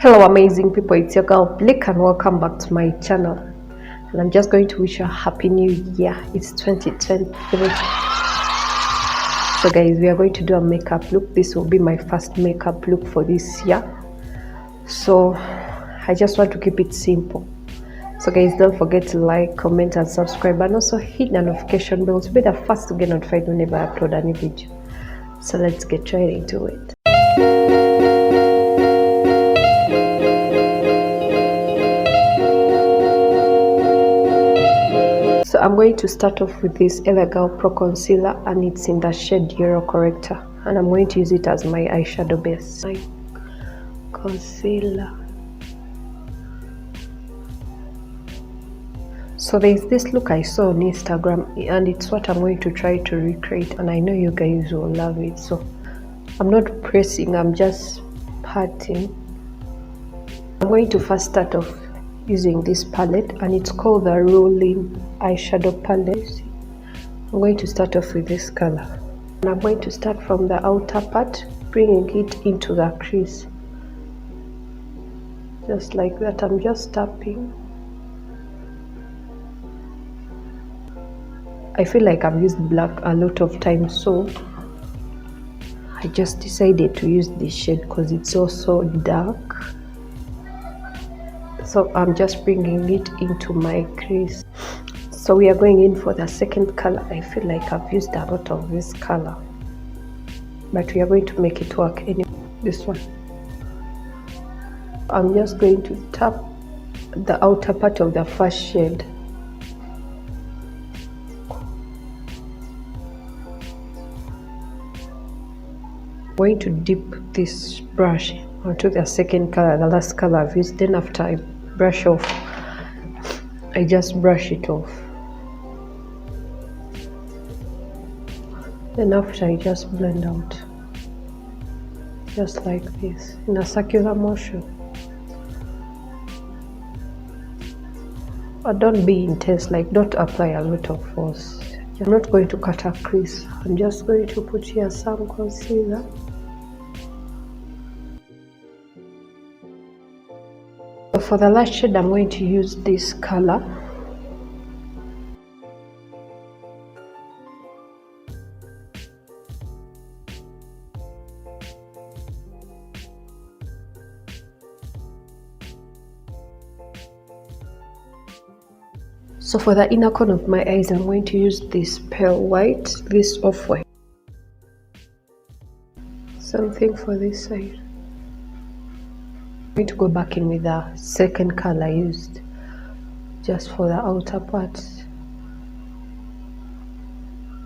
Hello amazing people, it's your girl Blake and welcome back to my channel. And I'm just going to wish you a happy new year. It's 2023. So guys, we are going to do a makeup look. This will be my first makeup look for this year. So I just want to keep it simple. So guys, don't forget to like, comment and subscribe, and also hit the notification bell to be the first to get notified whenever I upload a new video. So let's get right into it. So I'm going to start off with this Elegant Pro Concealer, and it's in the shade Yellow Corrector, and I'm going to use it as my eyeshadow base. My concealer. So there's this look I saw on Instagram, and it's what I'm going to try to recreate, and I know you guys will love it. So I'm not pressing, I'm just patting. I'm going to first start off using this palette, and it's called the Rolling Eyeshadow Palette. I'm going to start off with this color, and I'm going to start from the outer part, bringing it into the crease, just like that. I'm just tapping. I feel like I've used black a lot of times, so I just decided to use this shade because it's also dark. So I'm just bringing it into my crease. So we are going in for the second color. I feel like I've used a lot of this color, but we are going to make it work anyway. This one. I'm just going to tap the outer part of the first shade. I'm going to dip this brush onto the second color, the last color I've used. Then after I brush off, I just brush it off. Then after I just blend out, just like this, in a circular motion. But don't be intense, like don't apply a lot of force. I'm not going to cut a crease. I'm just going to put here some concealer. For the last shade, I'm going to use this color. So for the inner corner of my eyes, I'm going to use this pale white, this off-white. Something for this side. I'm going to go back in with the second color I used, just for the outer part.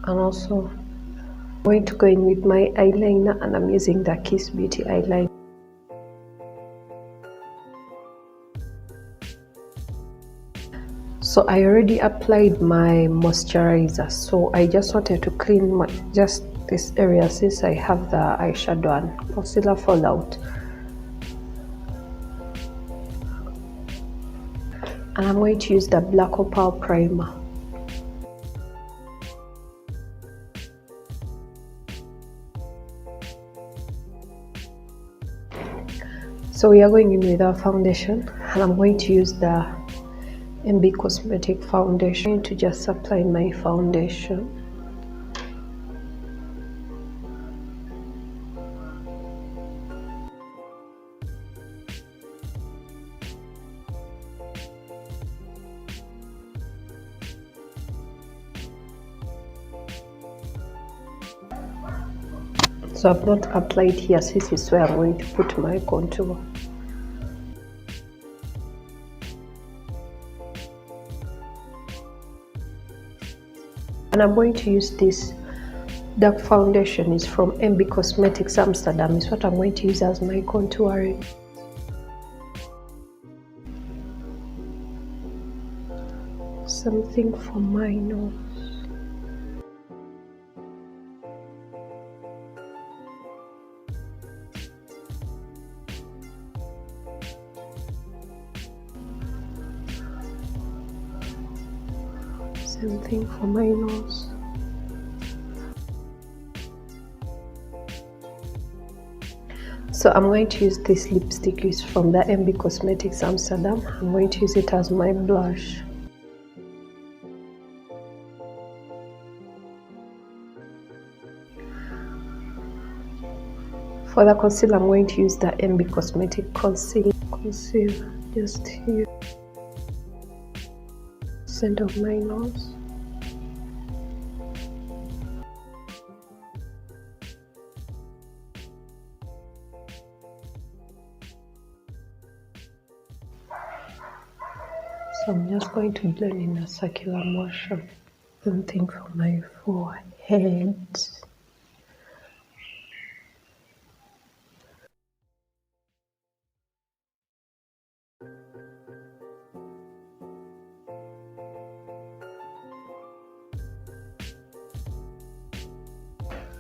And also I'm going to go in with my eyeliner, and I'm using the Kiss Beauty eyeliner. So I already applied my moisturizer, so I just wanted to clean just this area since I have the eyeshadow and concealer fallout. And I'm going to use the Black Opal primer. So we are going in with our foundation, and I'm going to use the MB Cosmetic foundation. I'm going to just apply my foundation. So I've not applied here, since this is where I'm going to put my contour. And I'm going to use this dark foundation. It's from MB Cosmetics Amsterdam. It's what I'm going to use as my contouring. Something for my nose. Something for my nose. So I'm going to use this lipstick. It's from the MB Cosmetics Amsterdam. I'm going to use it as my blush. For the concealer, I'm going to use the MB Cosmetic Concealer. Just here, center of my nose. So I'm just going to blend in a circular motion. Same thing for my forehead.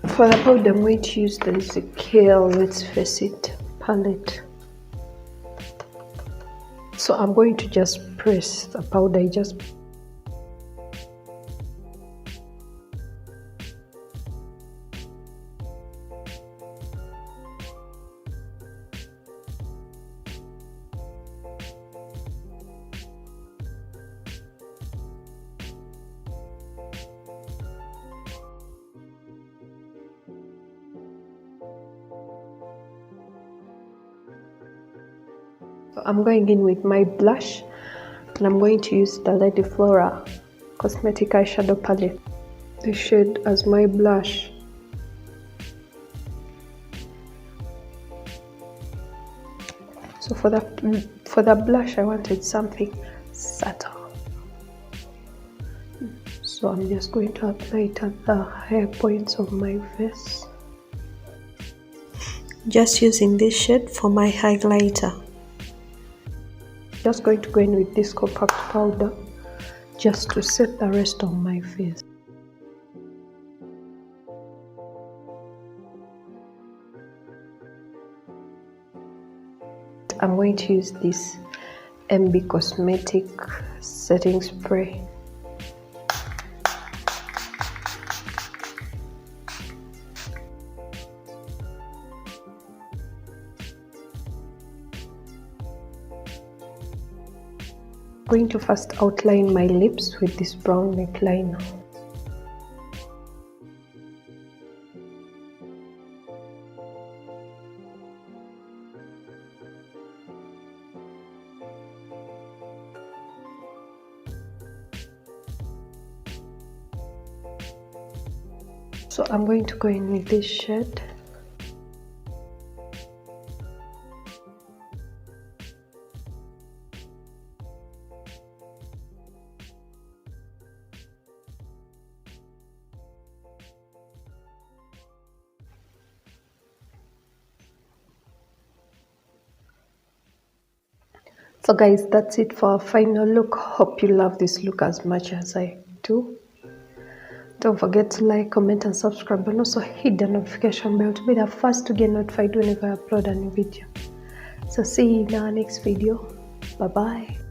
For the powder, I'm going to use the Ezekiel Let's Face It palette. So I'm going to just press the powder. So I'm going in with my blush, and I'm going to use the Lady Flora Cosmetic Eyeshadow Palette, this shade as my blush. So for the blush, I wanted something subtle. So I'm just going to apply it at the higher points of my face. Just using this shade for my highlighter. Just going to go in with this compact powder just to set the rest of my face. I'm going to use this MB Cosmetic setting spray. I'm going to first outline my lips with this brown lip liner. So I'm going to go in with this shade. So guys, that's it for our final look. Hope you love this look as much as I do. Don't forget to like, comment and subscribe, and also hit the notification bell to be the first to get notified whenever I upload a new video. So see you in our next video. Bye bye.